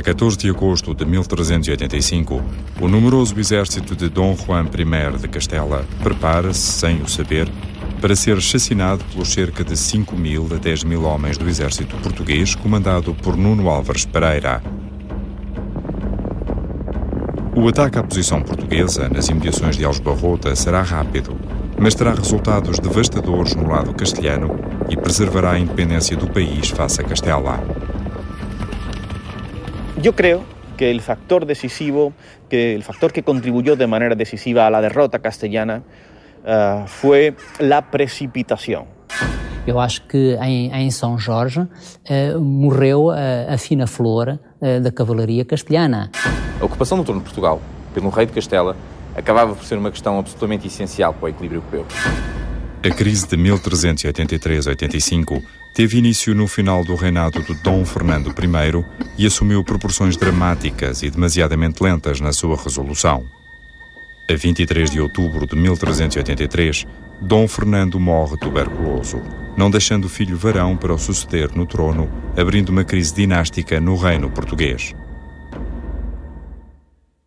14 de agosto de 1385, o numeroso exército de Dom Juan I de Castela prepara-se, sem o saber, para ser chacinado pelos cerca de 5.000 a 10.000 homens do exército português comandado por Nuno Álvares Pereira. O ataque à posição portuguesa nas imediações de Aljubarrota será rápido, mas terá resultados devastadores no lado castelhano e preservará a independência do país face a Castela. Yo creo que el factor decisivo, que el factor que contribuyó de manera decisiva a la derrota castellana fue la precipitación. Eu acho que em São Jorge morreu a fina flor da cavalaria castelhana. A ocupação do trono de Portugal pelo rei de Castela acabava por ser uma questão absolutamente essencial para o equilíbrio europeu. A crise de 1383-85 teve início no final do reinado de Dom Fernando I e assumiu proporções dramáticas e demasiadamente lentas na sua resolução. A 23 de outubro de 1383, Dom Fernando morre tuberculoso, não deixando filho varão para o suceder no trono, abrindo uma crise dinástica no reino português.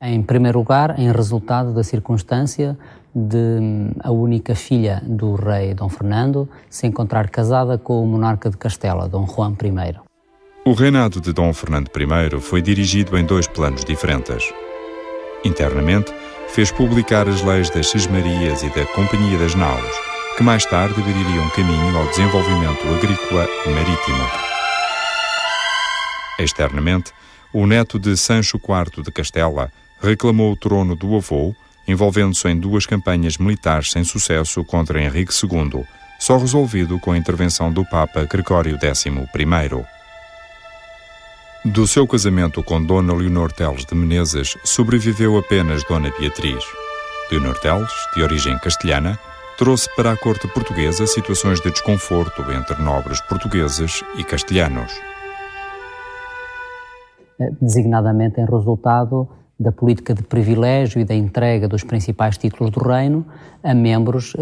Em primeiro lugar, em resultado da circunstância de a única filha do rei Dom Fernando se encontrar casada com o monarca de Castela, Dom Juan I. O reinado de Dom Fernando I foi dirigido em dois planos diferentes. Internamente, fez publicar as leis das Sesmarias e da Companhia das Naus, que mais tarde abririam caminho ao desenvolvimento agrícola e marítimo. Externamente, o neto de Sancho IV de Castela reclamou o trono do avô, envolvendo-se em duas campanhas militares sem sucesso contra Henrique II, só resolvido com a intervenção do Papa Gregório XI. Do seu casamento com Dona Leonor Teles de Menezes sobreviveu apenas Dona Beatriz. Leonor Teles, de origem castelhana, trouxe para a corte portuguesa situações de desconforto entre nobres portugueses e castelhanos. Designadamente em resultado da política de privilégio e da entrega dos principais títulos do reino a membros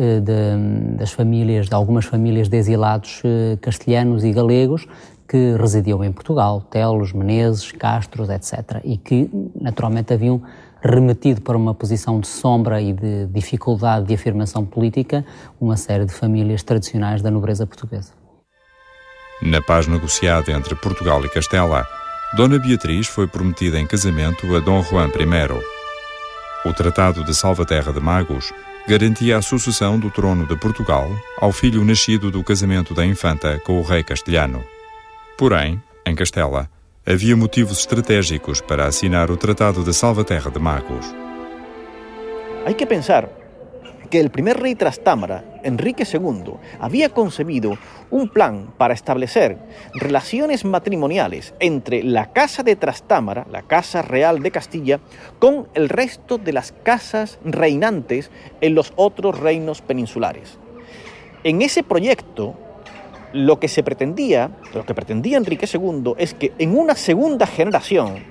das famílias, de algumas famílias de exilados castelhanos e galegos que residiam em Portugal, Telos, Menezes, Castros, etc. E que, naturalmente, haviam remetido para uma posição de sombra e de dificuldade de afirmação política uma série de famílias tradicionais da nobreza portuguesa. Na paz negociada entre Portugal e Castela, Dona Beatriz foi prometida em casamento a Dom Juan I. O Tratado de Salvaterra de Magos garantia a sucessão do trono de Portugal ao filho nascido do casamento da infanta com o rei castelhano. Porém, em Castela, havia motivos estratégicos para assinar o Tratado de Salvaterra de Magos. Hay que pensar que el primer rey Trastámara, Enrique II, había concebido un plan para establecer relaciones matrimoniales entre la Casa de Trastámara, la Casa Real de Castilla, con el resto de las casas reinantes en los otros reinos peninsulares. En ese proyecto, lo que pretendía Enrique II es que en una segunda generación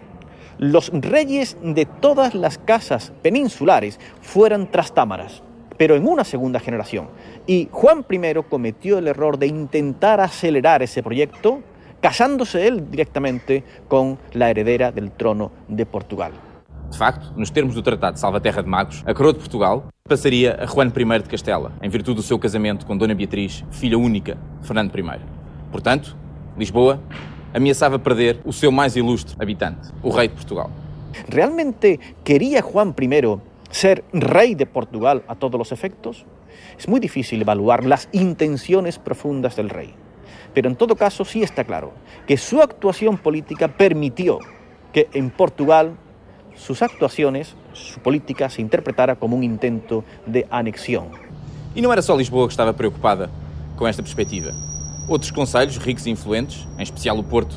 los reyes de todas las casas peninsulares fueran trastámaras, pero en una segunda generación. Y Juan I cometió el error de intentar acelerar ese proyecto, casándose él directamente con la heredera del trono de Portugal. De facto, nos termos do Tratado de Salvaterra de Magos, a coroa de Portugal passaria a Juan I de Castela, em virtude do seu casamento com Dona Beatriz, filha única de Fernando I. Portanto, Lisboa ameaçava perder o seu mais ilustre habitante, o rei de Portugal. ¿Realmente quería Juan I ser rey de Portugal a todos los efectos? Es muy difícil evaluar las intenciones profundas del rey. Pero en todo caso sí está claro que su actuación política permitió que en Portugal sus actuaciones, su política se interpretara como un intento de anexión. E não era só Lisboa que estava preocupada com esta perspectiva. Outros concelhos ricos e influentes, em especial o Porto,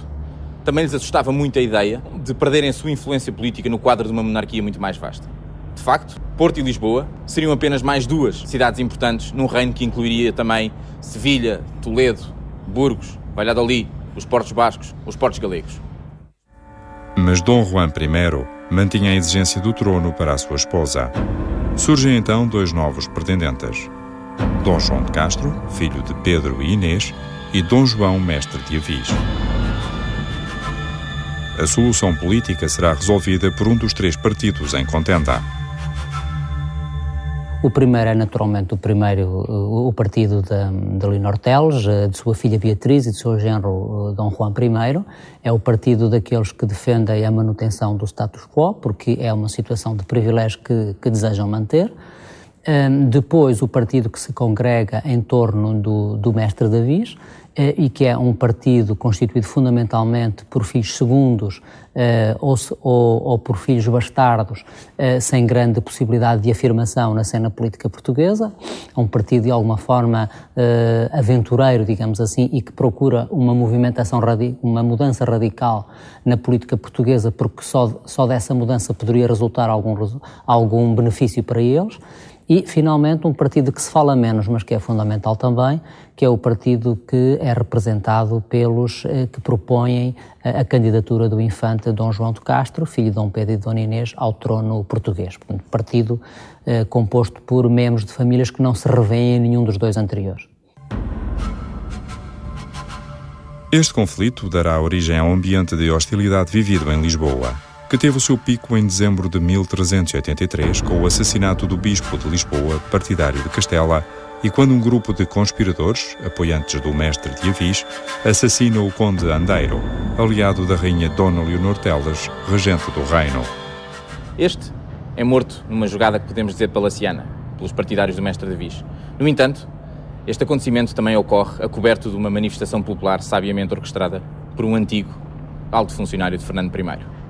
também lhes assustava muito a ideia de perderem a sua influência política no quadro de uma monarquia muito mais vasta. De facto, Porto e Lisboa seriam apenas mais duas cidades importantes num reino que incluiria também Sevilha, Toledo, Burgos, Valladolid, os portos bascos, os portos galegos. Mas Dom Juan I mantinha a exigência do trono para a sua esposa. Surgem então dois novos pretendentes. Dom João de Castro, filho de Pedro e Inês, e Dom João, mestre de Avis. a solução política será resolvida por um dos 3 partidos em contenda. O primeiro é naturalmente o partido de Leonor Teles, de sua filha Beatriz e de seu genro Dom Juan I. É o partido daqueles que defendem a manutenção do status quo, porque é uma situação de privilégio que desejam manter. Depois o partido que se congrega em torno do mestre Davis, e que é um partido constituído fundamentalmente por filhos segundos ou por filhos bastardos, sem grande possibilidade de afirmação na cena política portuguesa. É um partido de alguma forma aventureiro, digamos assim, e que procura uma movimentação, uma mudança radical na política portuguesa, porque só dessa mudança poderia resultar algum benefício para eles. E, finalmente, um partido que se fala menos, mas que é fundamental também, que é o partido que é representado pelos que propõem a candidatura do infante Dom João de Castro, filho de Dom Pedro e de Dona Inês, ao trono português. Portanto, partido composto por membros de famílias que não se revêem em nenhum dos 2 anteriores. Este conflito dará origem a um ambiente de hostilidade vivido em Lisboa, que teve o seu pico em dezembro de 1383, com o assassinato do bispo de Lisboa, partidário de Castela, e quando um grupo de conspiradores, apoiantes do mestre de Avis, assassina o conde Andeiro, aliado da rainha Dona Leonor Teles, regente do reino. Este é morto numa jogada que podemos dizer palaciana, pelos partidários do mestre de Avis. No entanto, este acontecimento também ocorre a coberto de uma manifestação popular sabiamente orquestrada por um antigo alto funcionário de Fernando I.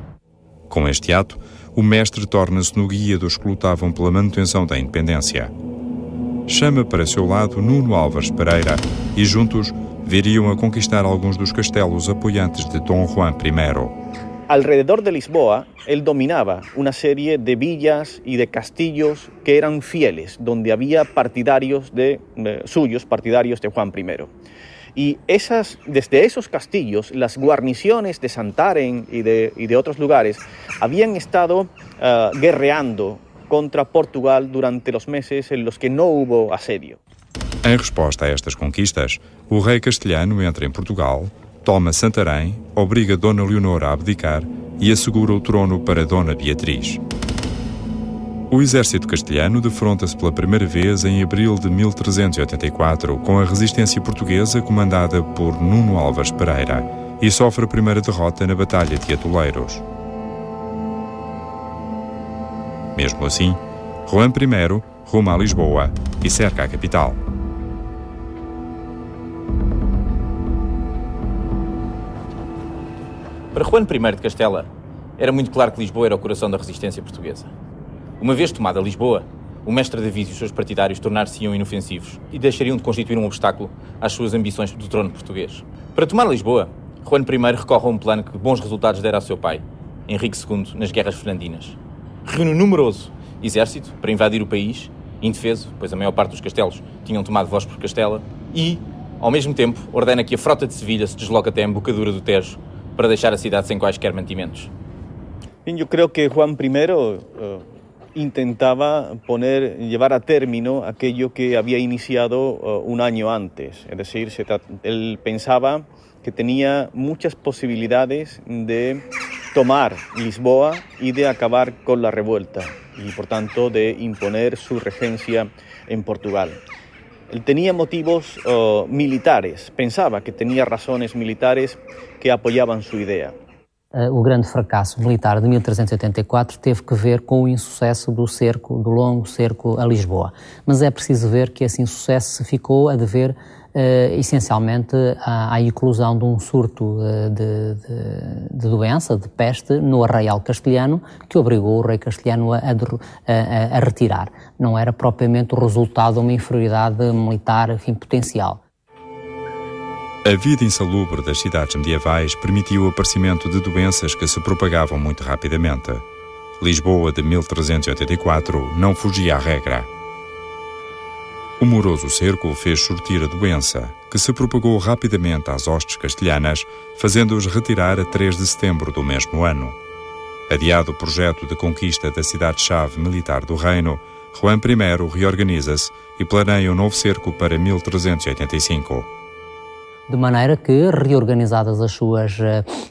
Com este ato, o mestre torna-se no guia dos que lutavam pela manutenção da independência. Chama para seu lado Nuno Álvares Pereira e juntos viriam a conquistar alguns dos castelos apoiantes de Dom Juan I. Alrededor de Lisboa, él dominaba una serie de villas y de castillos que eran fieles, donde había partidarios suyos, partidarios de Juan I. Y desde esos castillos, las guarniciones de Santarém y de otros lugares habían estado guerreando contra Portugal durante los meses en los que no hubo asedio. Em resposta a estas conquistas, o rei castelhano entra em Portugal, toma Santarém, obriga Dona Leonor a abdicar e assegura o trono para Dona Beatriz. O exército castelhano defronta-se pela primeira vez em abril de 1384 com a resistência portuguesa comandada por Nuno Álvares Pereira e sofre a primeira derrota na Batalha de Atoleiros. Mesmo assim, Juan I ruma a Lisboa e cerca a capital. Para Juan I de Castela, era muito claro que Lisboa era o coração da resistência portuguesa. Uma vez tomada Lisboa, o mestre Davis e os seus partidários tornar-se-iam inofensivos e deixariam de constituir um obstáculo às suas ambições do trono português. Para tomar Lisboa, Juan I recorre a um plano que bons resultados dera ao seu pai, Henrique II, nas guerras fernandinas. Reúne um numeroso exército para invadir o país, indefeso, pois a maior parte dos castelos tinham tomado voz por Castela, e, ao mesmo tempo, ordena que a frota de Sevilha se desloque até a embocadura do Tejo para deixar a cidade sem quaisquer mantimentos. Eu creio que Juan I intentaba llevar a término aquello que había iniciado un año antes. Es decir, él pensaba que tenía muchas posibilidades de tomar Lisboa y de acabar con la revuelta y, por tanto, de imponer su regencia en Portugal. Él tenía motivos militares, pensaba que tenía razones militares que apoyaban su idea. O grande fracasso militar de 1384 teve que ver com o insucesso do longo cerco a Lisboa. Mas é preciso ver que esse insucesso se ficou a dever essencialmente à eclosão de um surto de doença, de peste, no arraial castelhano, que obrigou o rei castelhano a retirar. Não era propriamente o resultado de uma inferioridade militar, enfim, potencial. A vida insalubre das cidades medievais permitiu o aparecimento de doenças que se propagavam muito rapidamente. Lisboa de 1384 não fugia à regra. O moroso cerco fez surtir a doença, que se propagou rapidamente às hostes castelhanas, fazendo-os retirar a 3 de setembro do mesmo ano. Adiado o projeto de conquista da cidade-chave militar do reino, Juan I reorganiza-se e planeia um novo cerco para 1385. De maneira que, reorganizadas as suas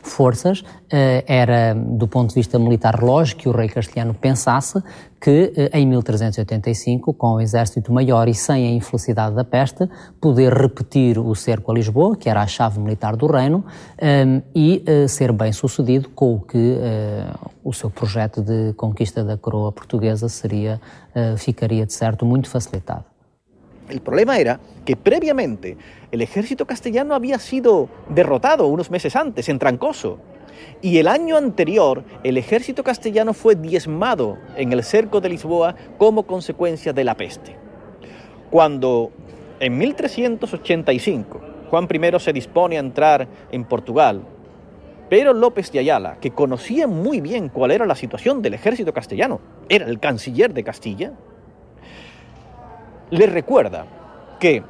forças, era, do ponto de vista militar, lógico que o rei castelhano pensasse que, em 1385, com o exército maior e sem a infelicidade da peste, poder repetir o cerco a Lisboa, que era a chave militar do reino, e ser bem sucedido com o que o seu projeto de conquista da coroa portuguesa ficaria, de certo, muito facilitado. El problema era que previamente el ejército castellano había sido derrotado unos meses antes en Trancoso, y el año anterior el ejército castellano fue diezmado en el cerco de Lisboa como consecuencia de la peste. Cuando en 1385 Juan I se dispone a entrar en Portugal, Pedro López de Ayala, que conocía muy bien cuál era la situación del ejército castellano, era el canciller de Castilla, le recuerda que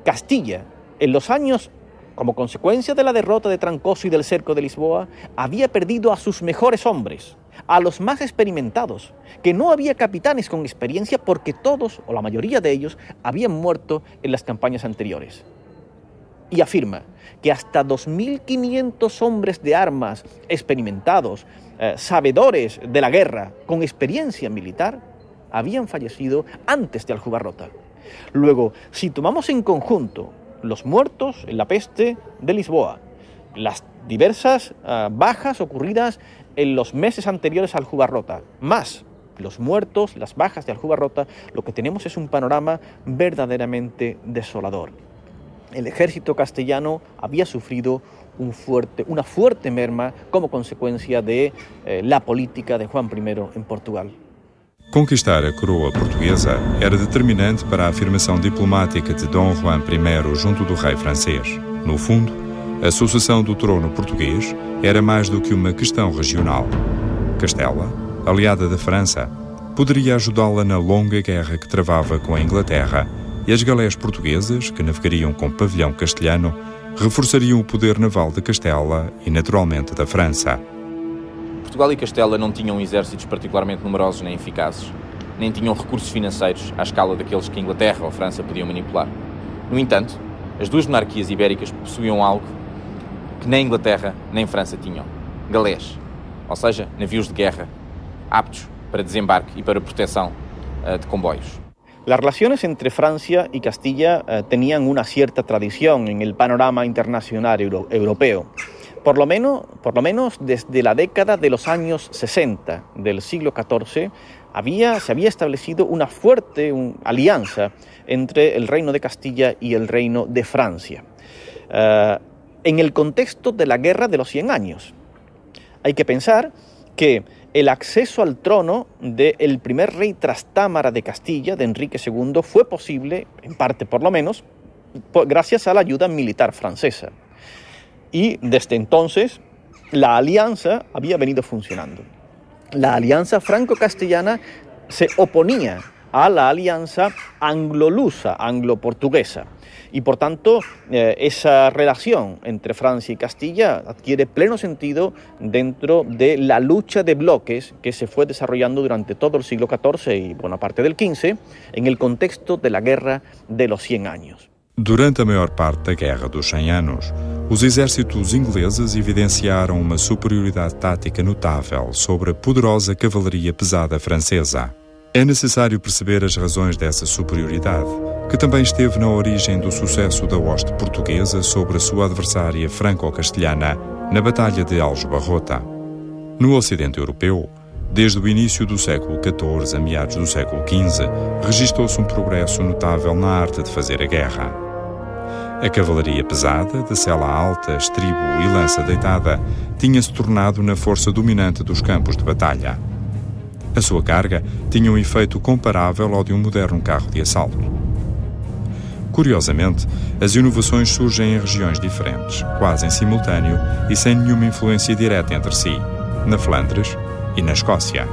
Castilla, en los años, como consecuencia de la derrota de Trancoso y del cerco de Lisboa, había perdido a sus mejores hombres, a los más experimentados, que no había capitanes con experiencia porque todos, o la mayoría de ellos, habían muerto en las campañas anteriores. Y afirma que hasta 2.500 hombres de armas experimentados, sabedores de la guerra, con experiencia militar, habían fallecido antes de Aljubarrota. Luego, si tomamos en conjunto los muertos en la peste de Lisboa, las diversas bajas ocurridas en los meses anteriores a Aljubarrota, más los muertos, las bajas de Aljubarrota, lo que tenemos es un panorama verdaderamente desolador. El ejército castellano había sufrido una fuerte merma como consecuencia de la política de Juan I en Portugal. Conquistar a coroa portuguesa era determinante para a afirmação diplomática de Dom Juan I junto do rei francês. No fundo, a sucessão do trono português era mais do que uma questão regional. Castela, aliada da França, poderia ajudá-la na longa guerra que travava com a Inglaterra, e as galés portuguesas, que navegariam com pavilhão castelhano, reforçariam o poder naval de Castela e, naturalmente, da França. Portugal e Castela não tinham exércitos particularmente numerosos nem eficazes, nem tinham recursos financeiros à escala daqueles que a Inglaterra ou a França podiam manipular. No entanto, as duas monarquias ibéricas possuíam algo que nem a Inglaterra nem a França tinham: galés, ou seja, navios de guerra, aptos para desembarque e para proteção de comboios. Las relaciones entre Francia y Castilla tenían una cierta tradición en el panorama internacional europeo. Por lo menos desde la década de los años 60 del siglo XIV se había establecido una fuerte alianza entre el Reino de Castilla y el Reino de Francia, en el contexto de la Guerra de los 100 años. Hay que pensar que el acceso al trono del primer rey Trastámara de Castilla, de Enrique II, fue posible, en parte por lo menos, gracias a la ayuda militar francesa. Y desde entonces la alianza había venido funcionando. La alianza franco-castellana se oponía a la alianza anglo-lusa, anglo-portuguesa. Y por tanto, esa relación entre Francia y Castilla adquiere pleno sentido dentro de la lucha de bloques que se fue desarrollando durante todo el siglo XIV y buena parte del XV en el contexto de la Guerra de los 100 años. Durante a maior parte da Guerra dos 100 Anos, os exércitos ingleses evidenciaram uma superioridade tática notável sobre a poderosa cavalaria pesada francesa. É necessário perceber as razões dessa superioridade, que também esteve na origem do sucesso da hoste portuguesa sobre a sua adversária franco-castelhana na Batalha de Aljubarrota. No Ocidente Europeu, desde o início do século XIV a meados do século XV, registrou-se um progresso notável na arte de fazer a guerra. A cavalaria pesada, de sela alta, estribo e lança deitada, tinha-se tornado na força dominante dos campos de batalha. A sua carga tinha um efeito comparável ao de um moderno carro de assalto. Curiosamente, as inovações surgem em regiões diferentes, quase em simultâneo e sem nenhuma influência direta entre si, na Flandres e na Escócia.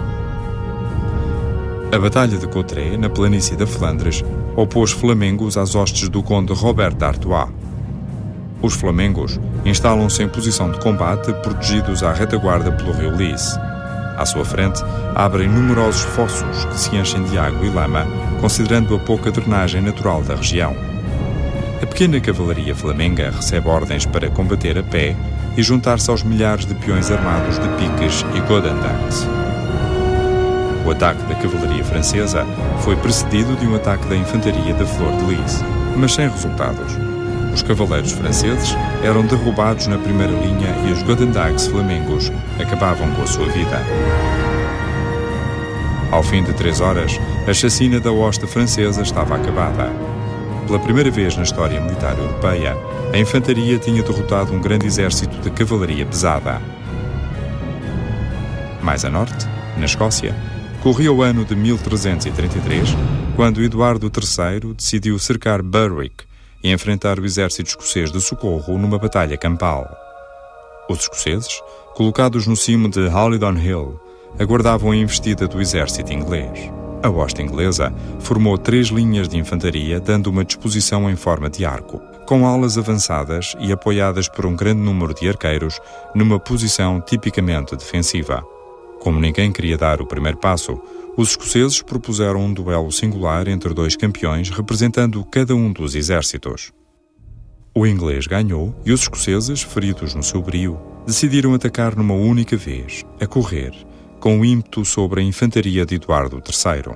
A Batalha de Cotteret, na planície da Flandres, opôs flamengos às hostes do conde Robert d'Artois. Os flamengos instalam-se em posição de combate, protegidos à retaguarda pelo rio Lys. À sua frente, abrem numerosos fossos que se enchem de água e lama, considerando a pouca drenagem natural da região. A pequena cavalaria flamenga recebe ordens para combater a pé e juntar-se aos milhares de peões armados de piques e godendats. O ataque da cavalaria francesa foi precedido de um ataque da infantaria da Flor de Lis, mas sem resultados. Os cavaleiros franceses eram derrubados na primeira linha e os godendats flamengos acabavam com a sua vida. Ao fim de 3 horas, a chacina da hoste francesa estava acabada. Pela primeira vez na história militar europeia, a infantaria tinha derrotado um grande exército de cavalaria pesada. Mais a norte, na Escócia, corria o ano de 1333, quando Eduardo III decidiu cercar Berwick e enfrentar o exército escocês de socorro numa batalha campal. Os escoceses, colocados no cimo de Halidon Hill, aguardavam a investida do exército inglês. A hoste inglesa formou 3 linhas de infantaria, dando uma disposição em forma de arco, com alas avançadas e apoiadas por um grande número de arqueiros numa posição tipicamente defensiva. Como ninguém queria dar o primeiro passo, os escoceses propuseram um duelo singular entre 2 campeões representando cada um dos exércitos. O inglês ganhou e os escoceses, feridos no seu brio, decidiram atacar numa única vez, a correr, com o ímpeto sobre a infantaria de Eduardo III.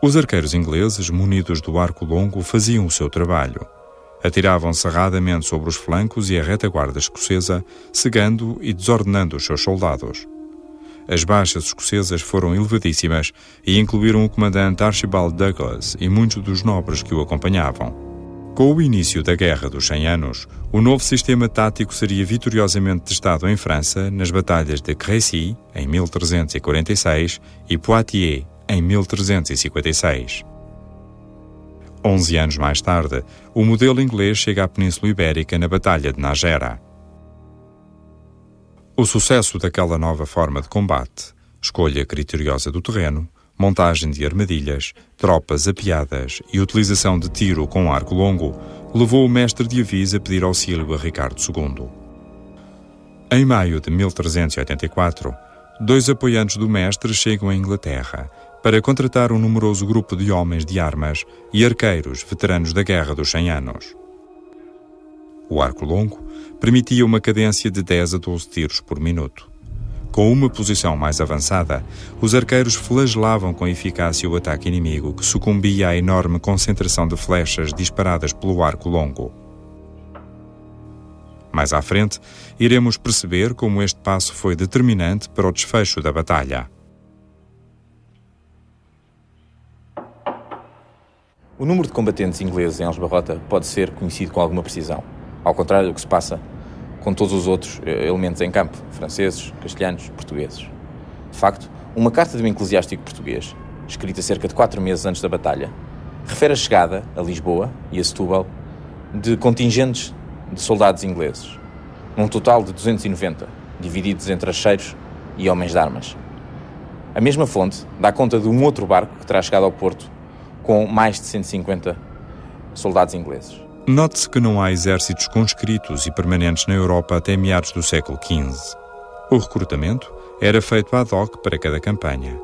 Os arqueiros ingleses, munidos do arco longo, faziam o seu trabalho. Atiravam cerradamente sobre os flancos e a retaguarda escocesa, cegando e desordenando os seus soldados. As baixas escocesas foram elevadíssimas e incluíram o comandante Archibald Douglas e muitos dos nobres que o acompanhavam. Com o início da Guerra dos 100 Anos, o novo sistema tático seria vitoriosamente testado em França nas batalhas de Crécy, em 1346, e Poitiers, em 1356. 11 anos mais tarde, o modelo inglês chega à Península Ibérica na Batalha de Nájera. O sucesso daquela nova forma de combate, escolha criteriosa do terreno, montagem de armadilhas, tropas apiadas e utilização de tiro com arco longo, levou o mestre de Avis a pedir auxílio a Ricardo II. Em maio de 1384, 2 apoiantes do mestre chegam à Inglaterra para contratar um numeroso grupo de homens de armas e arqueiros veteranos da Guerra dos 100 Anos. O arco longo permitia uma cadência de 10 a 12 tiros por minuto. Com uma posição mais avançada, os arqueiros flagelavam com eficácia o ataque inimigo, que sucumbia à enorme concentração de flechas disparadas pelo arco longo. Mais à frente, iremos perceber como este passo foi determinante para o desfecho da batalha. O número de combatentes ingleses em Aljubarrota pode ser conhecido com alguma precisão, ao contrário do que se passa com todos os outros elementos em campo, franceses, castelhanos, portugueses. De facto, uma carta de um eclesiástico português, escrita cerca de 4 meses antes da batalha, refere a chegada a Lisboa e a Setúbal de contingentes de soldados ingleses, num total de 290, divididos entre archeiros e homens de armas. A mesma fonte dá conta de um outro barco que terá chegado ao Porto com mais de 150 soldados ingleses. Note-se que não há exércitos conscritos e permanentes na Europa até meados do século XV. O recrutamento era feito ad hoc para cada campanha.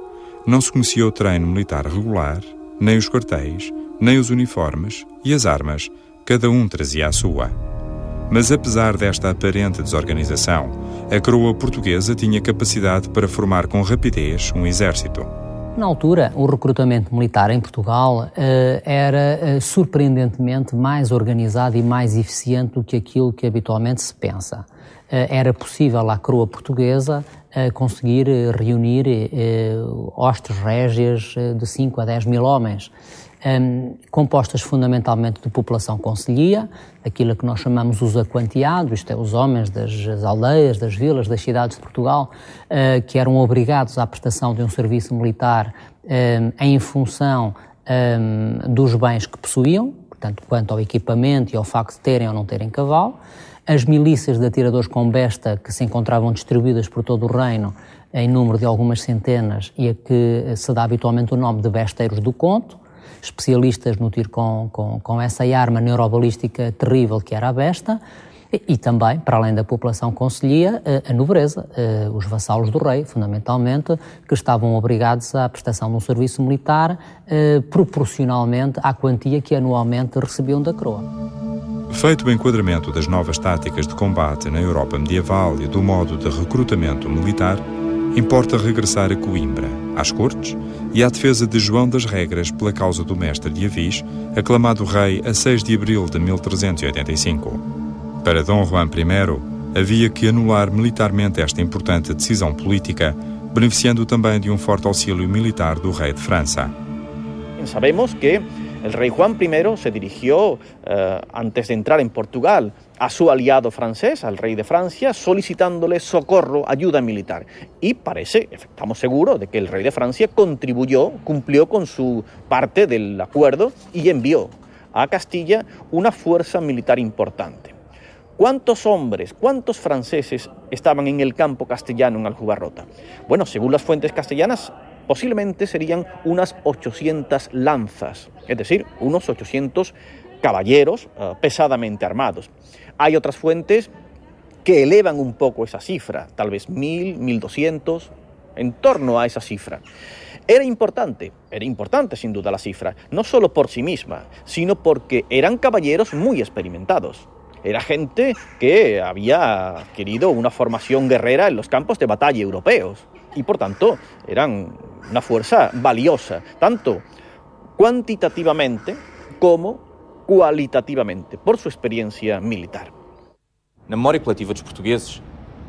Não se conhecia o treino militar regular, nem os quartéis, nem os uniformes e as armas, cada um trazia a sua. Mas apesar desta aparente desorganização, a coroa portuguesa tinha capacidade para formar com rapidez um exército. Na altura, o recrutamento militar em Portugal era surpreendentemente mais organizado e mais eficiente do que aquilo que habitualmente se pensa. Era possível à coroa portuguesa conseguir reunir hostes régias de 5 a 10 mil homens, compostas fundamentalmente de população concelhia, aquilo que nós chamamos os aquanteados, isto é, os homens das aldeias, das vilas, das cidades de Portugal, que eram obrigados à prestação de um serviço militar em função dos bens que possuíam, portanto, quanto ao equipamento e ao facto de terem ou não terem cavalo, as milícias de atiradores com besta que se encontravam distribuídas por todo o reino em número de algumas centenas e a que se dá habitualmente o nome de besteiros do conto, especialistas no tiro com essa arma neurobalística terrível que era a besta, e também, para além da população concelhia, a nobreza, os vassalos do rei, fundamentalmente, que estavam obrigados à prestação de um serviço militar proporcionalmente à quantia que anualmente recebiam da coroa. Feito o enquadramento das novas táticas de combate na Europa medieval e do modo de recrutamento militar, importa regressar a Coimbra, às cortes e à defesa de João das Regras pela causa do mestre de Avis, aclamado rei a 6 de abril de 1385. Para Dom Juan I, havia que anular militarmente esta importante decisão política, beneficiando também de um forte auxílio militar do rei de França. Sabemos que el rey Juan I se dirigió, antes de entrar en Portugal, a su aliado francés, al rey de Francia, solicitándole socorro, ayuda militar. Y parece, estamos seguros, de que el rey de Francia cumplió con su parte del acuerdo y envió a Castilla una fuerza militar importante. ¿Cuántos hombres, cuántos franceses estaban en el campo castellano en Aljubarrota? Bueno, según las fuentes castellanas, posiblemente serían unas 800 lanzas, es decir, unos 800 caballeros pesadamente armados. Hay otras fuentes que elevan un poco esa cifra, tal vez 1000, 1200, en torno a esa cifra. Era importante sin duda la cifra, no solo por sí misma, sino porque eran caballeros muy experimentados. Era gente que había adquirido una formación guerrera en los campos de batalla europeos y por tanto eran una fuerza valiosa, tanto cuantitativamente como qualitativamente, por sua experiência militar. Na memória coletiva dos portugueses,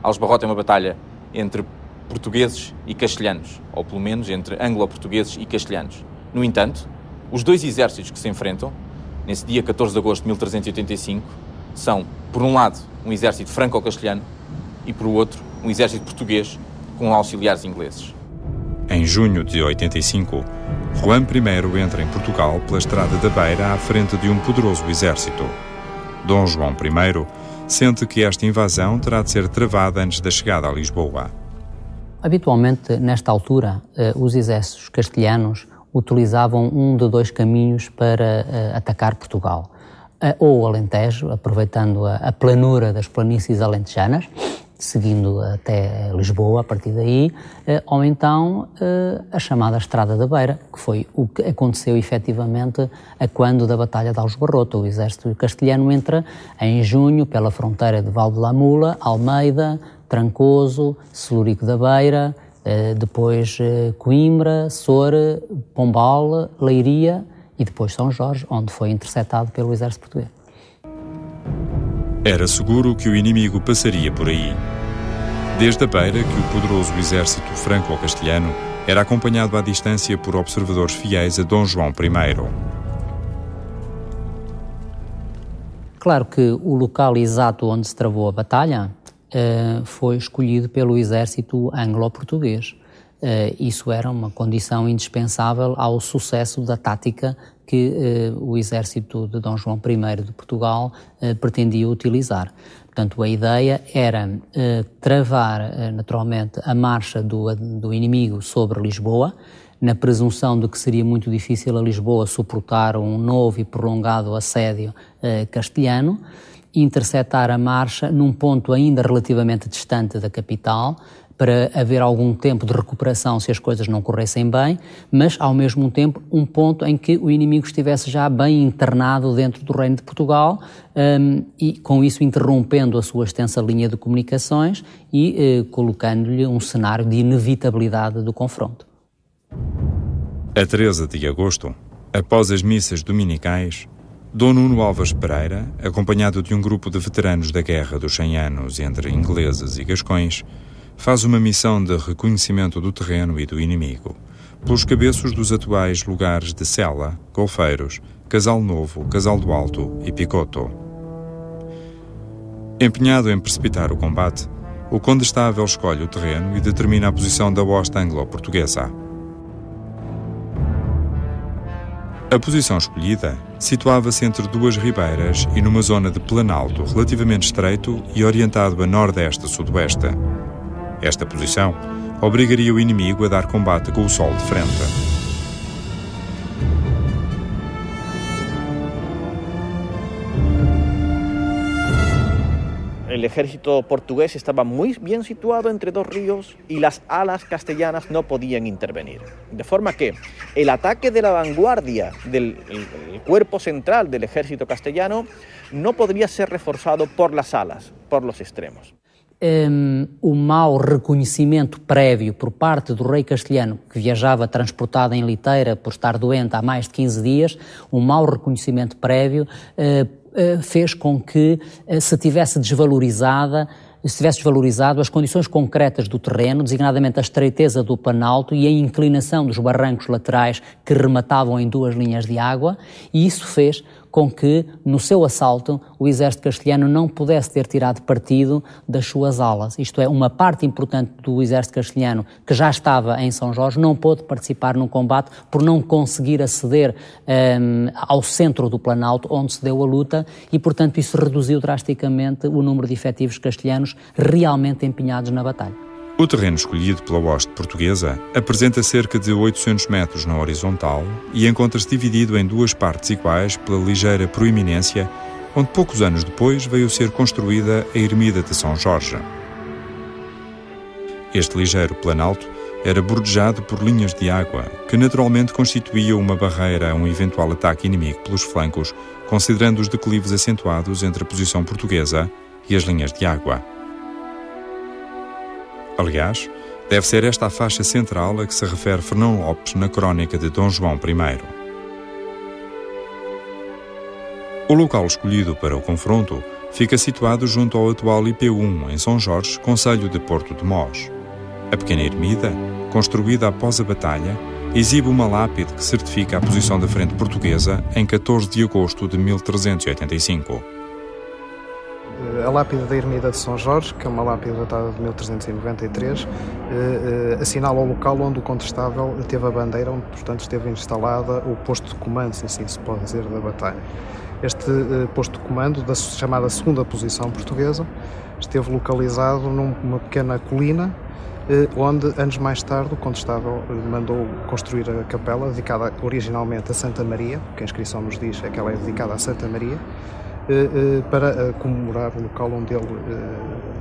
Aljubarrota é uma batalha entre portugueses e castelhanos, ou pelo menos entre anglo-portugueses e castelhanos. No entanto, os dois exércitos que se enfrentam, nesse dia 14 de agosto de 1385, são, por um lado, um exército franco-castelhano e, por outro, um exército português com auxiliares ingleses. Em junho de 85, Juan I entra em Portugal pela Estrada da Beira à frente de um poderoso exército. Dom João I sente que esta invasão terá de ser travada antes da chegada a Lisboa. Habitualmente, nesta altura, os exércitos castelhanos utilizavam um de dois caminhos para atacar Portugal. Ou o Alentejo, aproveitando a planura das planícies alentejanas, seguindo até Lisboa, a partir daí, ou então a chamada Estrada da Beira, que foi o que aconteceu efetivamente a quando da Batalha de Aljubarrota. O exército castelhano entra em junho pela fronteira de Val de la Mula, Almeida, Trancoso, Celurico da Beira, depois Coimbra, Soure, Pombal, Leiria e depois São Jorge, onde foi interceptado pelo exército português. Era seguro que o inimigo passaria por aí. Desde a Beira que o poderoso exército franco-castelhano era acompanhado à distância por observadores fiéis a Dom João I. Claro que o local exato onde se travou a batalha foi escolhido pelo exército anglo-português. Isso era uma condição indispensável ao sucesso da tática que o exército de Dom João I de Portugal pretendia utilizar. Portanto, a ideia era travar naturalmente a marcha do inimigo sobre Lisboa, na presunção de que seria muito difícil a Lisboa suportar um novo e prolongado assédio castelhano, interceptar a marcha num ponto ainda relativamente distante da capital, para haver algum tempo de recuperação se as coisas não corressem bem, mas, ao mesmo tempo, um ponto em que o inimigo estivesse já bem internado dentro do Reino de Portugal e, com isso, interrompendo a sua extensa linha de comunicações e colocando-lhe um cenário de inevitabilidade do confronto. A 13 de agosto, após as missas dominicais, Dom Nuno Alves Pereira, acompanhado de um grupo de veteranos da Guerra dos 100 Anos entre ingleses e gascões, faz uma missão de reconhecimento do terreno e do inimigo, pelos cabeços dos atuais lugares de Sela, Golfeiros, Casal Novo, Casal do Alto e Picoto. Empenhado em precipitar o combate, o condestável escolhe o terreno e determina a posição da hoste anglo-portuguesa. A posição escolhida situava-se entre duas ribeiras e numa zona de planalto relativamente estreito e orientado a nordeste-sudoeste. Esta posição obrigaria o inimigo a dar combate com o sol de frente. el ejército portugués estaba muy bien situado entre dos ríos y las alas castellanas no podían intervenir. De forma que el ataque de la vanguardia del el cuerpo central del ejército castellano no podría ser reforzado por las alas, por los extremos. O mau reconhecimento prévio por parte do rei castelhano, que viajava transportado em liteira por estar doente há mais de 15 dias, o mau reconhecimento prévio fez com que se tivesse desvalorizado as condições concretas do terreno, designadamente a estreiteza do planalto e a inclinação dos barrancos laterais que rematavam em duas linhas de água, e isso fez com que, no seu assalto, o exército castelhano não pudesse ter tirado partido das suas alas. Isto é, uma parte importante do exército castelhano, que já estava em São Jorge, não pôde participar no combate por não conseguir aceder ao centro do planalto, onde se deu a luta, e, portanto, isso reduziu drasticamente o número de efetivos castelhanos realmente empenhados na batalha. O terreno escolhido pela hoste portuguesa apresenta cerca de 800 metros na horizontal e encontra-se dividido em duas partes iguais pela ligeira proeminência, onde poucos anos depois veio ser construída a ermida de São Jorge. Este ligeiro planalto era bordejado por linhas de água, que naturalmente constituíam uma barreira a um eventual ataque inimigo pelos flancos, considerando os declives acentuados entre a posição portuguesa e as linhas de água. Aliás, deve ser esta a faixa central a que se refere Fernão Lopes na crónica de Dom João I. O local escolhido para o confronto fica situado junto ao atual IP1, em São Jorge, concelho de Porto de Mós. A pequena ermida, construída após a batalha, exibe uma lápide que certifica a posição da frente portuguesa em 14 de agosto de 1385. A lápide da ermida de São Jorge, que é uma lápide datada de 1393, assinala o local onde o Condestável teve a bandeira, onde, portanto, esteve instalada o posto de comando, se assim se pode dizer, da batalha. Este posto de comando, da chamada segunda posição portuguesa, esteve localizado numa pequena colina, onde, anos mais tarde, o Condestável mandou construir a capela, dedicada originalmente a Santa Maria, que a inscrição nos diz é que ela é dedicada a Santa Maria, para comemorar o local onde ele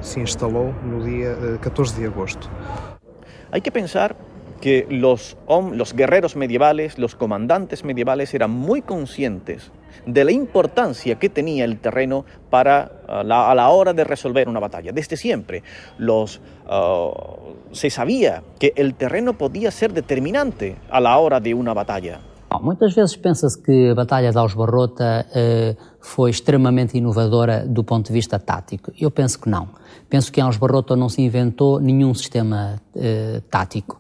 se instalou no dia 14 de agosto. Hay que pensar que los guerreros medievales, los comandantes medievales eran muy conscientes de la importancia que tenía el terreno a la hora de resolver una batalla. Desde siempre se sabía que el terreno podía ser determinante a la hora de una batalla. Muitas vezes pensa-se que a Batalha de Aljubarrota foi extremamente inovadora do ponto de vista tático. Eu penso que não. Penso que em Aljubarrota não se inventou nenhum sistema tático.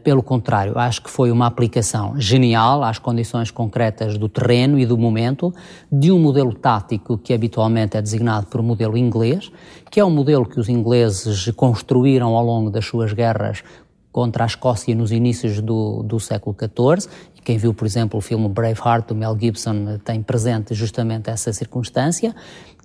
Pelo contrário, acho que foi uma aplicação genial às condições concretas do terreno e do momento de um modelo tático que habitualmente é designado por modelo inglês, que é um modelo que os ingleses construíram ao longo das suas guerras contra a Escócia nos inícios do século XIV. E quem viu, por exemplo, o filme Braveheart, do Mel Gibson, tem presente justamente essa circunstância,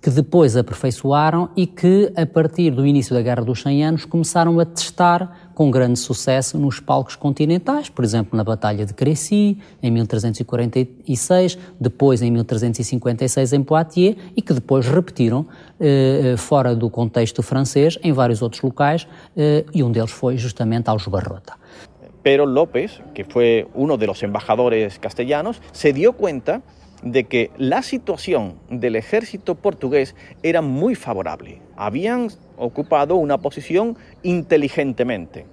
que depois aperfeiçoaram e que, a partir do início da Guerra dos 100 Anos, começaram a testar com grande sucesso nos palcos continentais, por exemplo, na Batalha de Crécy, em 1346, depois em 1356 em Poitiers, e que depois repetiram fora do contexto francês em vários outros locais, e um deles foi justamente Aljubarrota. Pero López, que fue uno de los embajadores castellanos, se dio cuenta de que la situación del ejército portugués era muy favorable. Habían ocupado una posición inteligentemente.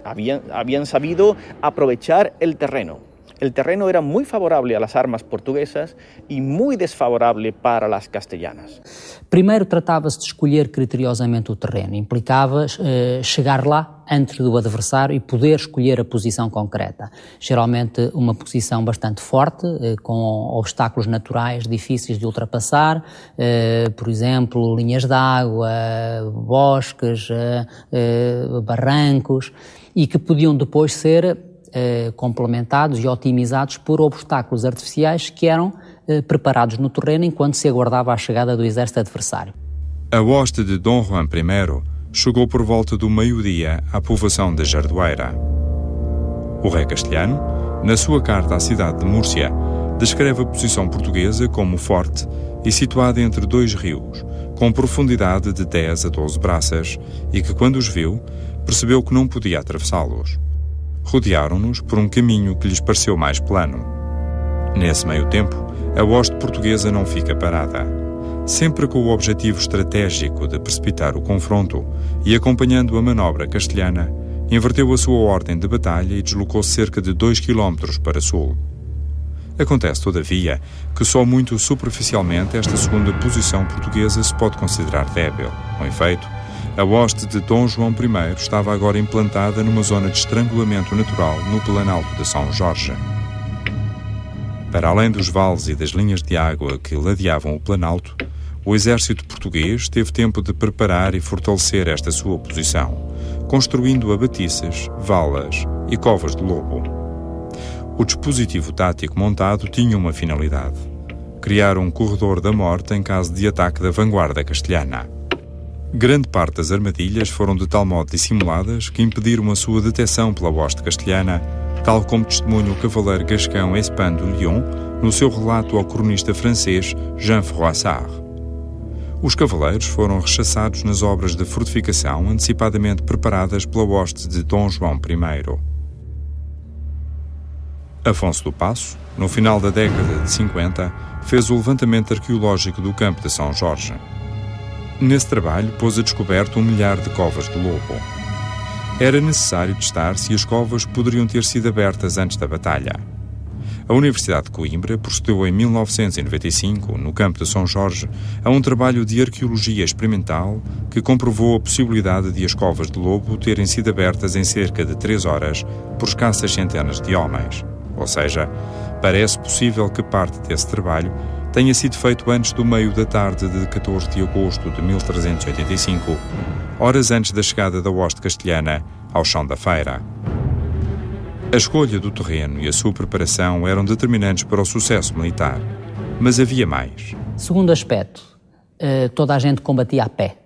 Habían sabido aprovechar el terreno. El terreno era muy favorable a las armas portuguesas e muito desfavorável para as castellanas. Primeiro tratava-se de escolher criteriosamente o terreno. Implicava chegar lá antes do adversário e poder escolher a posição concreta. Geralmente uma posição bastante forte, com obstáculos naturais difíceis de ultrapassar, por exemplo, linhas de água, bosques, barrancos, e que podiam depois ser complementados e otimizados por obstáculos artificiais que eram preparados no terreno enquanto se aguardava a chegada do exército adversário. A hoste de Dom Juan I chegou por volta do meio-dia à povoação de Jardoeira. O rei castelhano, na sua carta à cidade de Múrcia, descreve a posição portuguesa como forte e situada entre dois rios, com profundidade de 10 a 12 braças e que, quando os viu, percebeu que não podia atravessá-los. Rodearam-nos por um caminho que lhes pareceu mais plano. Nesse meio tempo, a hoste portuguesa não fica parada. Sempre com o objetivo estratégico de precipitar o confronto e acompanhando a manobra castelhana, inverteu a sua ordem de batalha e deslocou-se cerca de 2 km para sul. Acontece, todavia, que só muito superficialmente esta segunda posição portuguesa se pode considerar débil. Com efeito, a hoste de Dom João I estava agora implantada numa zona de estrangulamento natural no Planalto de São Jorge. Para além dos vales e das linhas de água que ladeavam o Planalto, o exército português teve tempo de preparar e fortalecer esta sua posição, construindo abatices, valas e covas de lobo. O dispositivo tático montado tinha uma finalidade: criar um corredor da morte em caso de ataque da vanguarda castelhana. Grande parte das armadilhas foram de tal modo dissimuladas que impediram a sua detecção pela hoste castelhana, tal como testemunha o cavaleiro gascão Espin de Lyon no seu relato ao cronista francês Jean Froissart. Os cavaleiros foram rechaçados nas obras de fortificação antecipadamente preparadas pela hoste de Dom João I. Afonso do Paço, no final da década de 50, fez o levantamento arqueológico do campo de São Jorge. Nesse trabalho pôs a descoberto 1 milhar de covas de lobo. Era necessário testar se as covas poderiam ter sido abertas antes da batalha. A Universidade de Coimbra procedeu em 1995, no campo de São Jorge, a um trabalho de arqueologia experimental que comprovou a possibilidade de as covas de lobo terem sido abertas em cerca de 3 horas por escassas centenas de homens. Ou seja, parece possível que parte desse trabalho tenha sido feito antes do meio da tarde de 14 de agosto de 1385, horas antes da chegada da hoste castelhana ao chão da feira. A escolha do terreno e a sua preparação eram determinantes para o sucesso militar, mas havia mais. Segundo aspecto, toda a gente combatia a pé.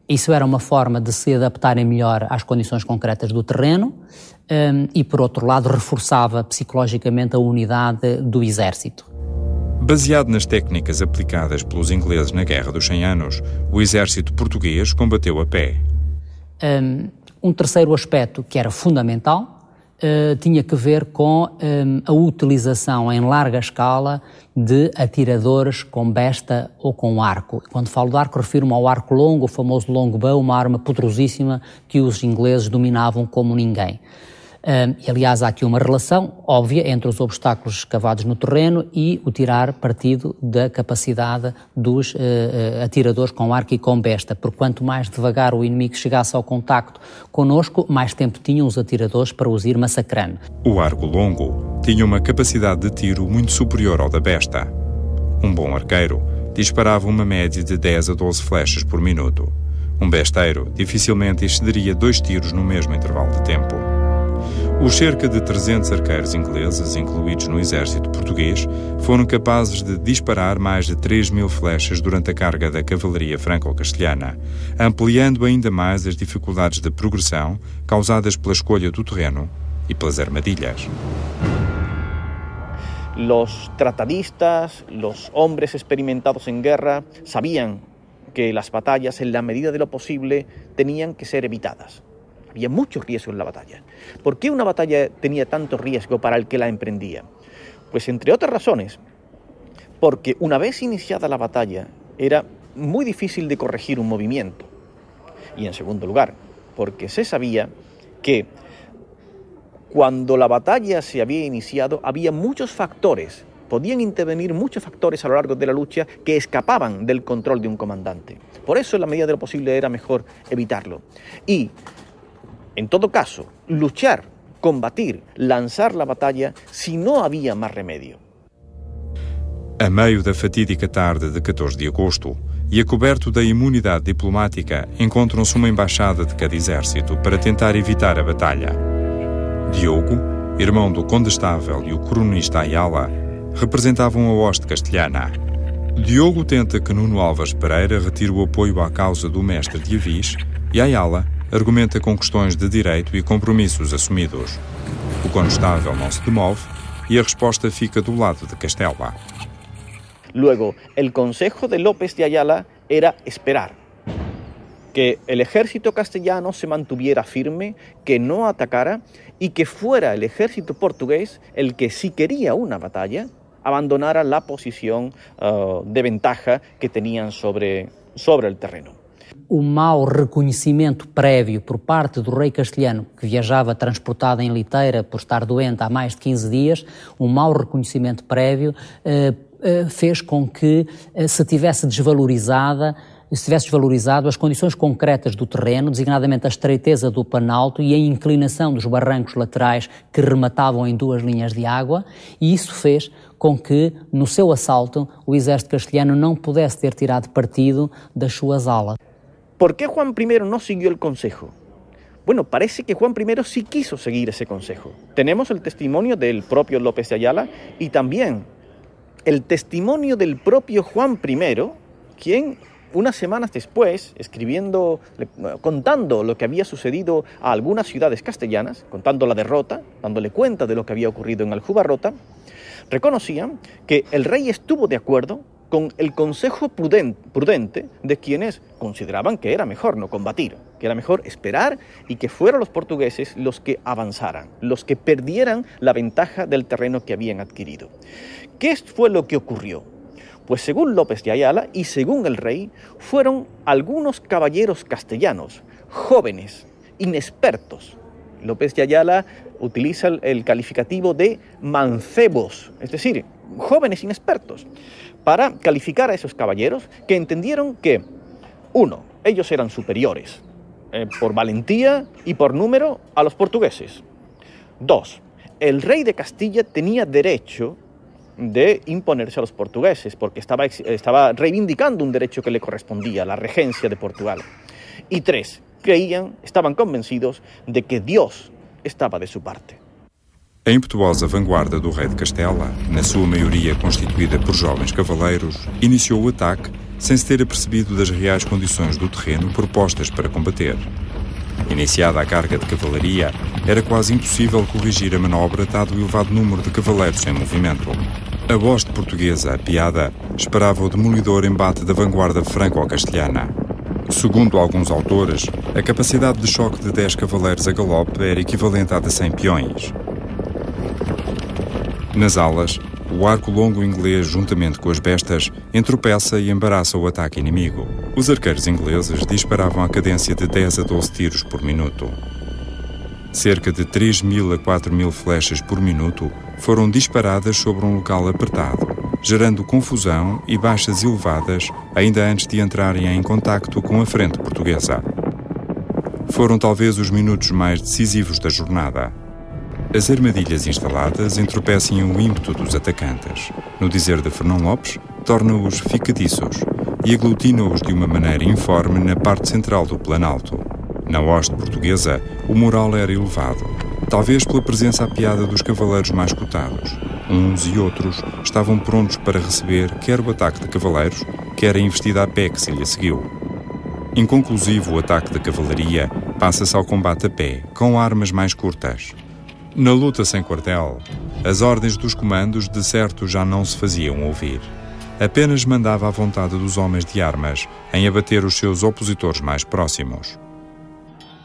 Isso era uma forma de se adaptarem melhor às condições concretas do terreno e, por outro lado, reforçava psicologicamente a unidade do exército. Baseado nas técnicas aplicadas pelos ingleses na Guerra dos 100 Anos, o exército português combateu a pé. Um terceiro aspecto que era fundamental tinha que ver com a utilização em larga escala de atiradores com besta ou com arco. Quando falo de arco, refiro-me ao arco longo, o famoso longbow, uma arma poderosíssima que os ingleses dominavam como ninguém. E, aliás, há aqui uma relação óbvia entre os obstáculos escavados no terreno e o tirar partido da capacidade dos atiradores com arco e com besta, porque quanto mais devagar o inimigo chegasse ao contacto connosco, mais tempo tinham os atiradores para os ir massacrando. O arco longo tinha uma capacidade de tiro muito superior ao da besta. Um bom arqueiro disparava uma média de 10 a 12 flechas por minuto. Um besteiro dificilmente excederia 2 tiros no mesmo intervalo de tempo. Os cerca de 300 arqueiros ingleses, incluídos no exército português, foram capazes de disparar mais de 3.000 flechas durante a carga da cavalaria franco-castelhana, ampliando ainda mais as dificuldades de progressão causadas pela escolha do terreno e pelas armadilhas. Los tratadistas, los hombres experimentados en guerra, sabían que las batallas, en la medida de lo posible, tenían que ser evitadas. Había mucho riesgo en la batalla. ¿Por qué una batalla tenía tanto riesgo para el que la emprendía? Pues entre otras razones, porque una vez iniciada la batalla era muy difícil de corregir un movimiento. Y en segundo lugar, porque se sabía que cuando la batalla se había iniciado había muchos factores, podían intervenir muchos factores a lo largo de la lucha que escapaban del control de un comandante. Por eso, en la medida de lo posible, era mejor evitarlo. Y en todo caso, luchar, combatir, lançar la batalla, se não havia mais remédio. A meio da fatídica tarde de 14 de agosto, e a coberto da imunidade diplomática, encontram-se uma embaixada de cada exército para tentar evitar a batalha. Diogo, irmão do condestável, e o cronista Ayala, representavam a hoste castelhana. Diogo tenta que Nuno Álvares Pereira retire o apoio à causa do mestre de Avis, e Ayala argumenta com questões de direito e compromissos assumidos. O condestável não se demove e a resposta fica do lado de Castela. Luego, el Consejo de López de Ayala era esperar que el ejército castellano se mantuviera firme, que no atacara y que fuera el ejército portugués el que, si quería una batalla, abandonara la posición de ventaja que tenían sobre el terreno. O mau reconhecimento prévio por parte do rei castelhano, que viajava transportado em liteira por estar doente há mais de 15 dias, o mau reconhecimento prévio fez com que se tivesse desvalorizado as condições concretas do terreno, designadamente a estreiteza do planalto e a inclinação dos barrancos laterais que rematavam em 2 linhas de água, e isso fez com que, no seu assalto, o exército castelhano não pudesse ter tirado partido das suas alas. ¿Por qué Juan I no siguió el consejo? Bueno, parece que Juan I sí quiso seguir ese consejo. Tenemos el testimonio del propio López de Ayala y también el testimonio del propio Juan I, quien unas semanas después, contando lo que había sucedido a algunas ciudades castellanas, contando la derrota, dándole cuenta de lo que había ocurrido en Aljubarrota, reconocía que el rey estuvo de acuerdo con el consejo prudente de quienes consideraban que era mejor no combatir, que era mejor esperar y que fueran los portugueses los que avanzaran, los que perdieran la ventaja del terreno que habían adquirido. ¿Qué fue lo que ocurrió? Pues según López de Ayala y según el rey, fueron algunos caballeros castellanos, jóvenes, inexpertos. López de Ayala utiliza el calificativo de mancebos, es decir, jóvenes inexpertos, para calificar a esos caballeros que entendieron que, 1, ellos eran superiores por valentía y por número a los portugueses. 2, el rey de Castilla tenía derecho de imponerse a los portugueses porque estaba reivindicando un derecho que le correspondía, la regencia de Portugal. Y 3, estaban convencidos de que Dios estava de sua parte. A impetuosa vanguarda do rei de Castela, na sua maioria constituída por jovens cavaleiros, iniciou o ataque sem se ter apercebido das reais condições do terreno propostas para combater. Iniciada a carga de cavalaria, era quase impossível corrigir a manobra dado o elevado número de cavaleiros em movimento. A hoste portuguesa, apiada, esperava o demolidor embate da vanguarda franco-castelhana. Segundo alguns autores, a capacidade de choque de 10 cavaleiros a galope era equivalente à de 100 peões. Nas alas, o arco longo inglês, juntamente com as bestas, entropeça e embaraça o ataque inimigo. Os arqueiros ingleses disparavam a cadência de 10 a 12 tiros por minuto. Cerca de 3.000 a 4.000 flechas por minuto foram disparadas sobre um local apertado, gerando confusão e baixas elevadas ainda antes de entrarem em contacto com a frente portuguesa. Foram talvez os minutos mais decisivos da jornada. As armadilhas instaladas entorpecem o ímpeto dos atacantes. No dizer de Fernão Lopes, torna-os ficadiços e aglutina-os de uma maneira informe na parte central do planalto. Na hoste portuguesa, o moral era elevado, talvez pela presença apiada dos cavaleiros mais cotados. Uns e outros estavam prontos para receber quer o ataque de cavaleiros, quer a investida a pé que se lhe seguiu. Inconclusivo o ataque da cavalaria, passa-se ao combate a pé, com armas mais curtas. Na luta sem quartel, as ordens dos comandos de certo já não se faziam ouvir. Apenas mandava a vontade dos homens de armas em abater os seus opositores mais próximos.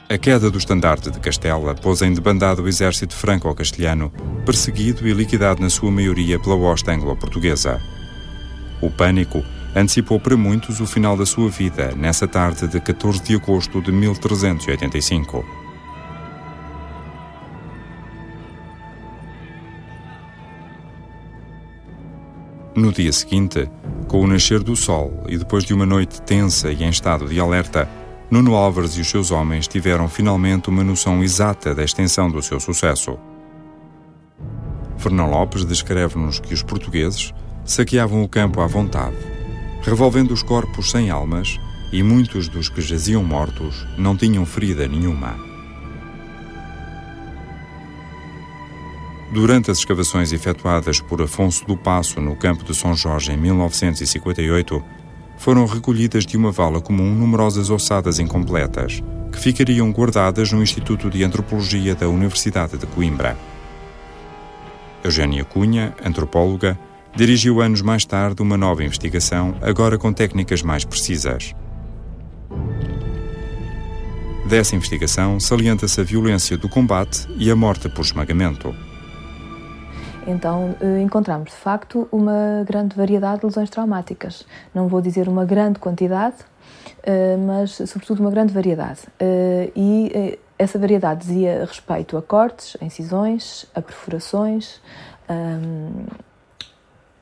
A queda do estandarte de Castela pôs em debandada o exército franco-castelhano, perseguido e liquidado na sua maioria pela hoste anglo-portuguesa. O pânico antecipou para muitos o final da sua vida nessa tarde de 14 de agosto de 1385. No dia seguinte, com o nascer do sol e depois de uma noite tensa e em estado de alerta, Nuno Álvares e os seus homens tiveram finalmente uma noção exata da extensão do seu sucesso. Fernão Lopes descreve-nos que os portugueses saqueavam o campo à vontade, revolvendo os corpos sem almas, e muitos dos que jaziam mortos não tinham ferida nenhuma. Durante as escavações efetuadas por Afonso do Paço no campo de São Jorge em 1958, foram recolhidas de uma vala comum numerosas ossadas incompletas, que ficariam guardadas no Instituto de Antropologia da Universidade de Coimbra. Eugénia Cunha, antropóloga, dirigiu anos mais tarde uma nova investigação, agora com técnicas mais precisas. Dessa investigação salienta-se a violência do combate e a morte por esmagamento. Então, encontramos, de facto, uma grande variedade de lesões traumáticas. Não vou dizer uma grande quantidade, mas, sobretudo, uma grande variedade. E essa variedade dizia respeito a cortes, a incisões, a perfurações,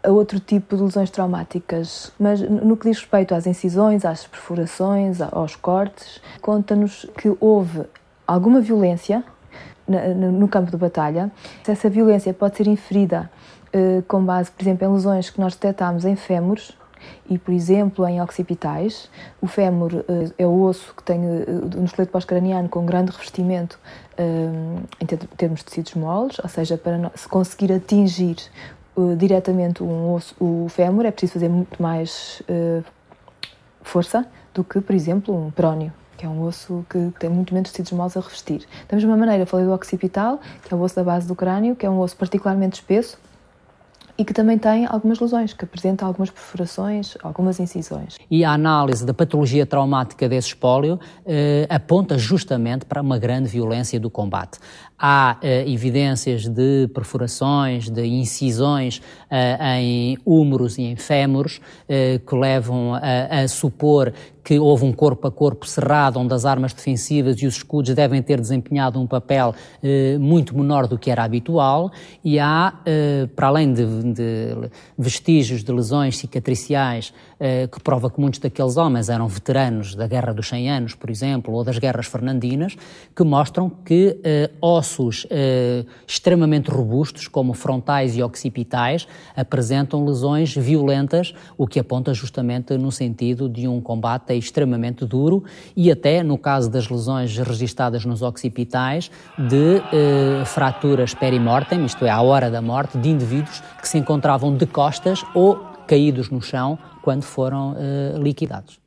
a outro tipo de lesões traumáticas. Mas, no que diz respeito às incisões, às perfurações, aos cortes, conta-nos que houve alguma violência no campo de batalha. Essa violência pode ser inferida com base, por exemplo, em lesões que nós detectámos em fémures e, por exemplo, em occipitais. O fémur é o osso que tem um esqueleto pós-craniano com grande revestimento em termos de tecidos moles, ou seja, para se conseguir atingir diretamente o fémur é preciso fazer muito mais força do que, por exemplo, um prónio, que é um osso que tem muito menos tecidos moles a revestir. Da mesma maneira, eu falei do occipital, que é o osso da base do crânio, que é um osso particularmente espesso e que também tem algumas lesões, que apresenta algumas perfurações, algumas incisões. E a análise da patologia traumática desse espólio aponta justamente para uma grande violência do combate. Há evidências de perfurações, de incisões em húmeros e em fémures que levam a supor que houve um corpo a corpo cerrado onde as armas defensivas e os escudos devem ter desempenhado um papel muito menor do que era habitual, e há, para além de vestígios de lesões cicatriciais que prova que muitos daqueles homens eram veteranos da Guerra dos 100 Anos, por exemplo, ou das Guerras Fernandinas, que mostram que ossos extremamente robustos, como frontais e occipitais, apresentam lesões violentas, o que aponta justamente no sentido de um combate extremamente duro e até, no caso das lesões registadas nos occipitais, de fraturas perimortem, isto é, à hora da morte, de indivíduos que se encontravam de costas ou caídos no chão quando foram liquidados.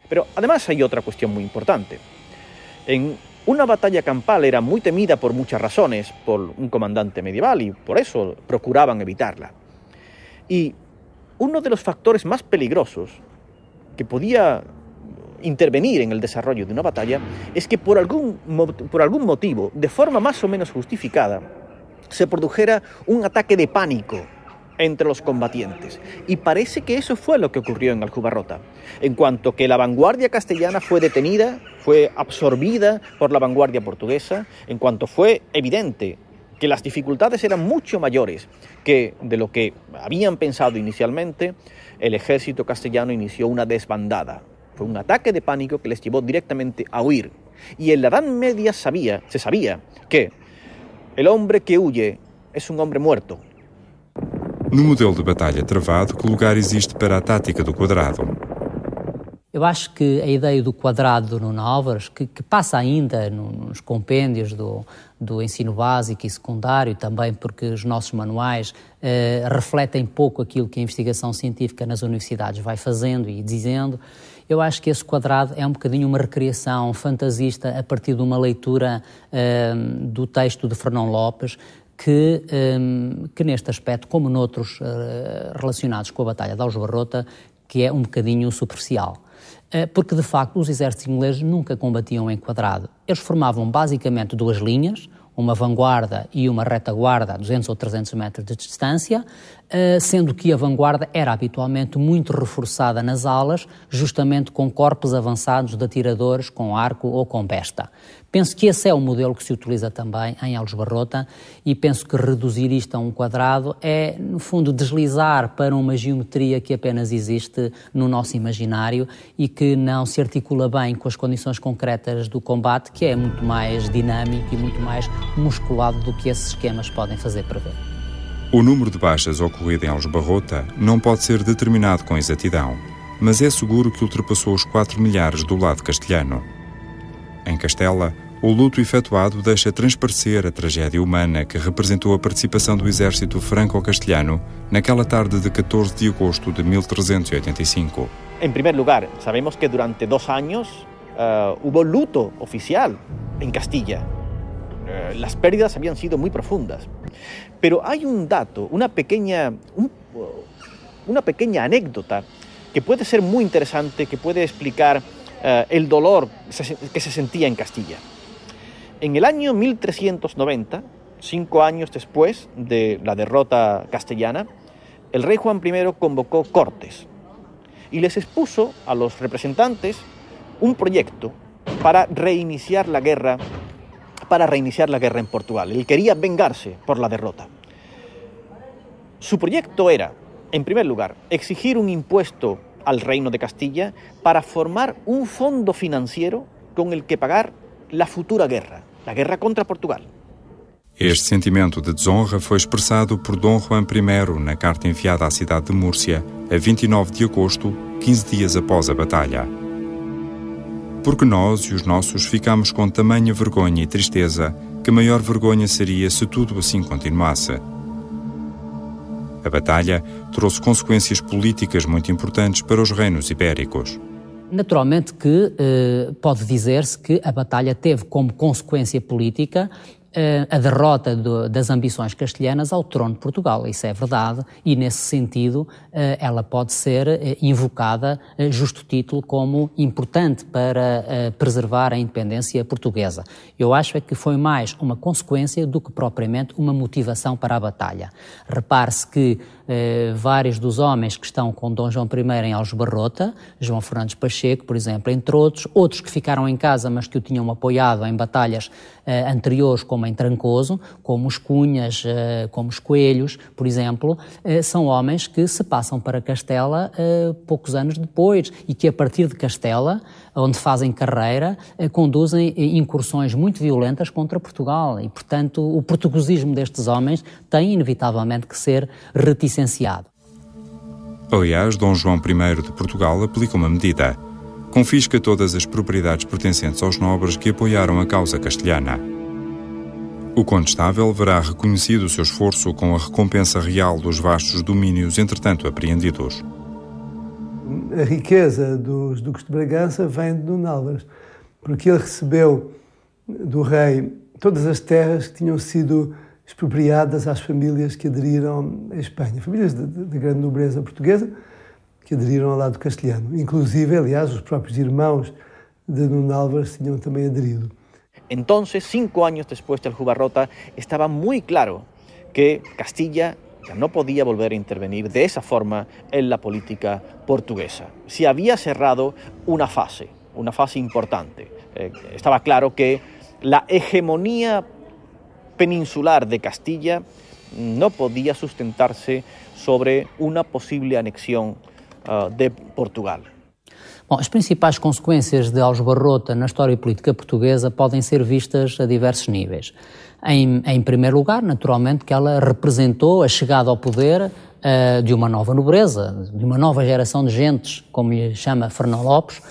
Pero además hay otra cuestión muy importante. En una batalla campal era muy temida por muchas razones por un comandante medieval y por eso procuraban evitarla. Y uno de los factores más peligrosos que podía intervenir en el desarrollo de una batalla es que por algún motivo, de forma más o menos justificada, se produjera un ataque de pánico entre los combatientes. Y parece que eso fue lo que ocurrió en Aljubarrota. En cuanto que la vanguardia castellana fue detenida, fue absorbida por la vanguardia portuguesa, en cuanto fue evidente que las dificultades eran mucho mayores que de lo que habían pensado inicialmente, el ejército castellano inició una desbandada. Fue un ataque de pánico que les llevó directamente a huir. Y en la Edad Media se sabía que el hombre que huye es un hombre muerto. No modelo de batalha travado, que lugar existe para a tática do quadrado? Eu acho que a ideia do quadrado do Nuno Álvares, que passa ainda nos compêndios do ensino básico e secundário, também porque os nossos manuais refletem pouco aquilo que a investigação científica nas universidades vai fazendo e dizendo, eu acho que esse quadrado é um bocadinho uma recriação fantasista a partir de uma leitura do texto de Fernão Lopes, que neste aspecto, como noutros relacionados com a Batalha de Aljubarrota, que é um bocadinho superficial. Porque, de facto, os exércitos ingleses nunca combatiam em quadrado. Eles formavam basicamente duas linhas, uma vanguarda e uma retaguarda a 200 ou 300 metros de distância, sendo que a vanguarda era habitualmente muito reforçada nas alas, justamente com corpos avançados de atiradores com arco ou com besta. Penso que esse é o modelo que se utiliza também em Aljubarrota e penso que reduzir isto a um quadrado é, no fundo, deslizar para uma geometria que apenas existe no nosso imaginário e que não se articula bem com as condições concretas do combate, que é muito mais dinâmico e muito mais musculado do que esses esquemas podem fazer prever. O número de baixas ocorrido em Aljubarrota não pode ser determinado com exatidão, mas é seguro que ultrapassou os 4 milhares do lado castelhano. Em Castela, o luto efetuado deixa transparecer a tragédia humana que representou a participação do exército franco-castelhano naquela tarde de 14 de agosto de 1385. En primer lugar, sabemos que durante 2 años hubo luto oficial en Castilla. las pérdidas habían sido muy profundas. Pero hay un dato, una pequeña anécdota que puede ser muy interesante, que puede explicar el dolor que se sentía en Castilla. En el año 1390, 5 años después de la derrota castellana, el rey Juan I convocó cortes y les expuso a los representantes un proyecto para reiniciar la guerra en Portugal. Él quería vengarse por la derrota. Su proyecto era, en primer lugar, exigir un impuesto al Reino de Castilla para formar un fondo financiero con el que pagar la futura guerra, la guerra contra Portugal. Este sentimento de desonra foi expressado por Dom Juan I na carta enviada à cidade de Múrcia a 29 de agosto, 15 dias após a batalha. Porque nós e os nossos ficamos com tamanha vergonha e tristeza que maior vergonha seria se tudo assim continuasse. A batalha trouxe consequências políticas muito importantes para os reinos ibéricos. Naturalmente que pode dizer-se que a batalha teve como consequência política a derrota das ambições castelhanas ao trono de Portugal. Isso é verdade e, nesse sentido, ela pode ser invocada, justo título, como importante para preservar a independência portuguesa. Eu acho é que foi mais uma consequência do que propriamente uma motivação para a batalha. Repare-se que vários dos homens que estão com Dom João I em Aljubarrota, João Fernandes Pacheco, por exemplo, entre outros que ficaram em casa, mas que o tinham apoiado em batalhas anteriores, como em Trancoso, como os Cunhas, como os Coelhos, por exemplo, são homens que se passam para Castela poucos anos depois e que a partir de Castela, onde fazem carreira, conduzem incursões muito violentas contra Portugal e, portanto, o portuguesismo destes homens tem inevitavelmente que ser reticenciado. Aliás, Dom João I de Portugal aplica uma medida. Confisca todas as propriedades pertencentes aos nobres que apoiaram a causa castelhana. O condestável verá reconhecido o seu esforço com a recompensa real dos vastos domínios entretanto apreendidos. A riqueza dos duques de Bragança vem de Nuno Álvares, porque ele recebeu do rei todas as terras que tinham sido expropriadas às famílias que aderiram à Espanha, famílias de grande nobreza portuguesa, que aderiram ao lado castelhano. Inclusive, aliás, os próprios irmãos de Nuno Álvares tinham também aderido. Entonces, 5 años después de Aljubarrota, estaba muy claro que Castilla ya no podía volver a intervenir de esa forma en la política portuguesa. Se había cerrado una fase importante. Estaba claro que la hegemonía peninsular de Castilla no podía sustentarse sobre una posible anexión de Portugal. Bom, as principais consequências de Aljubarrota na história política portuguesa podem ser vistas a diversos níveis. Em primeiro lugar, naturalmente, que ela representou a chegada ao poder de uma nova nobreza, de uma nova geração de gentes, como lhe chama Fernão Lopes,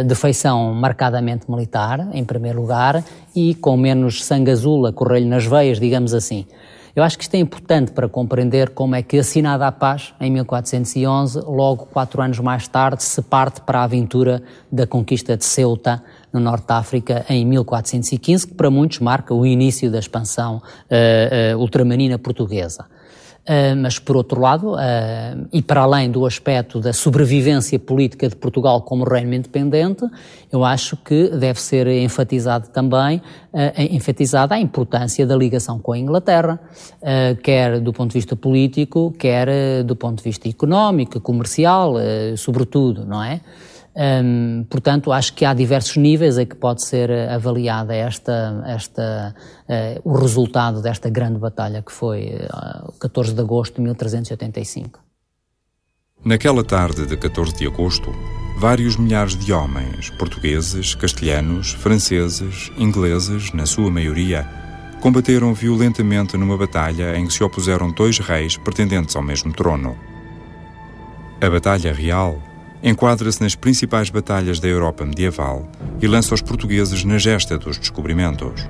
de feição marcadamente militar, em primeiro lugar, e com menos sangue azul a correr-lhe nas veias, digamos assim. Eu acho que isto é importante para compreender como é que, assinada a paz, em 1411, logo 4 anos mais tarde, se parte para a aventura da conquista de Ceuta, no Norte de África, em 1415, que para muitos marca o início da expansão ultramarina portuguesa. Mas, por outro lado, e para além do aspecto da sobrevivência política de Portugal como reino independente, eu acho que deve ser enfatizada a importância da ligação com a Inglaterra, quer do ponto de vista político, quer do ponto de vista económico, comercial, sobretudo, não é? Portanto, acho que há diversos níveis a que pode ser avaliada o resultado desta grande batalha que foi o 14 de agosto de 1385. Naquela tarde de 14 de agosto, vários milhares de homens, portugueses, castelhanos, franceses, ingleses, na sua maioria, combateram violentamente numa batalha em que se opuseram 2 reis pretendentes ao mesmo trono. A Batalha Real enquadra-se nas principais batalhas da Europa medieval e lança os portugueses na gesta dos descobrimentos.